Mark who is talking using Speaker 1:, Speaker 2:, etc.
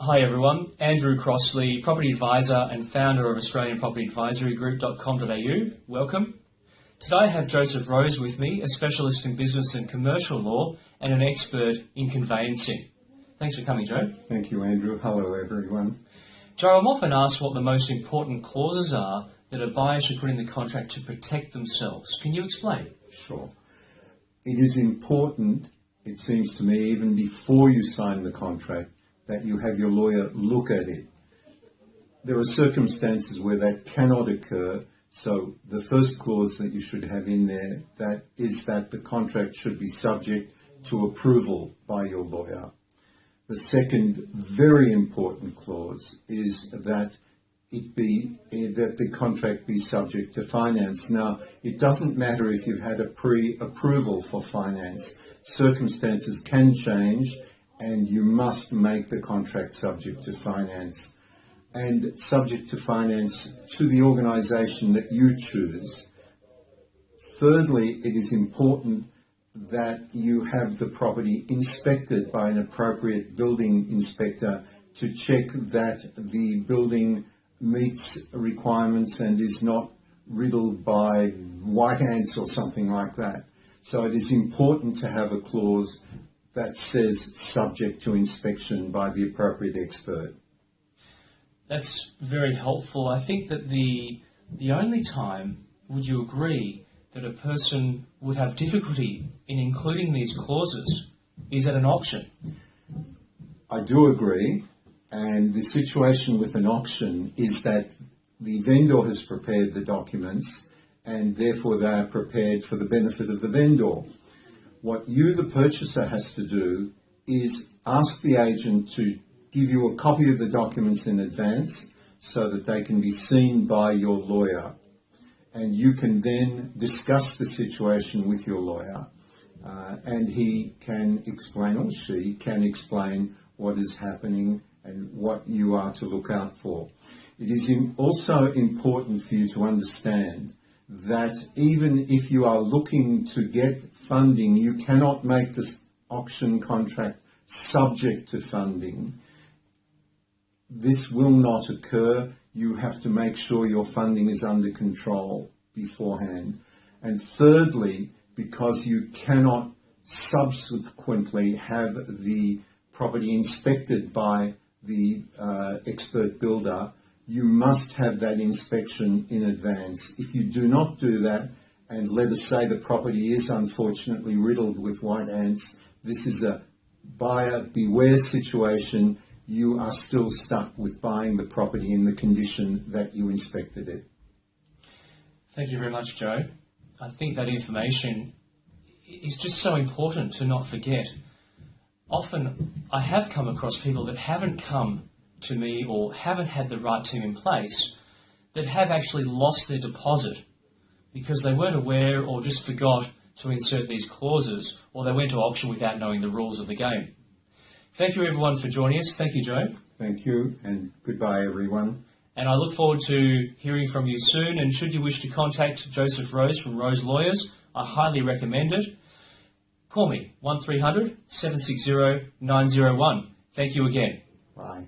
Speaker 1: Hi everyone, Andrew Crossley, property advisor and founder of AustralianPropertyAdvisoryGroup.com.au. Welcome. Today I have Joseph Rose with me, a specialist in business and commercial law and an expert in conveyancing. Thanks for coming, Joe.
Speaker 2: Thank you, Andrew. Hello everyone.
Speaker 1: Joe, I'm often asked what the most important clauses are that a buyer should put in the contract to protect themselves. Can you explain?
Speaker 2: Sure. It is important, it seems to me, even before you sign the contract, that you have your lawyer look at it. There are circumstances where that cannot occur, so the first clause that you should have in there that is that the contract should be subject to approval by your lawyer. The second very important clause is that the contract be subject to finance. Now, it doesn't matter if you've had a pre-approval for finance. Circumstances can change, and you must make the contract subject to finance, and subject to finance to the organisation that you choose. Thirdly, it is important that you have the property inspected by an appropriate building inspector to check that the building meets requirements and is not riddled by white ants or something like that. So it is important to have a clause that says subject to inspection by the appropriate expert.
Speaker 1: That's very helpful. I think that the only time, would you agree, that a person would have difficulty in including these clauses is at an auction?
Speaker 2: I do agree, and the situation with an auction is that the vendor has prepared the documents and therefore they are prepared for the benefit of the vendor. What you, the purchaser, has to do is ask the agent to give you a copy of the documents in advance so that they can be seen by your lawyer. And you can then discuss the situation with your lawyer, and he can explain, or she can explain, what is happening and what you are to look out for. It is also important for you to understand that even if you are looking to get funding, you cannot make this auction contract subject to funding. This will not occur. You have to make sure your funding is under control beforehand. And thirdly, because you cannot subsequently have the property inspected by the expert builder, you must have that inspection in advance. If you do not do that, and let us say the property is unfortunately riddled with white ants, this is a buyer beware situation. You are still stuck with buying the property in the condition that you inspected it.
Speaker 1: Thank you very much, Joe. I think that information is just so important to not forget. Often I have come across people that haven't come to me or haven't had the right team in place that have actually lost their deposit because they weren't aware or just forgot to insert these clauses, or they went to auction without knowing the rules of the game. Thank you everyone for joining us. Thank you, Joe.
Speaker 2: Thank you, and goodbye everyone.
Speaker 1: And I look forward to hearing from you soon, and should you wish to contact Joseph Rose from Rose Lawyers, I highly recommend it. Call me, 1300 760 901. Thank you again.
Speaker 2: Bye.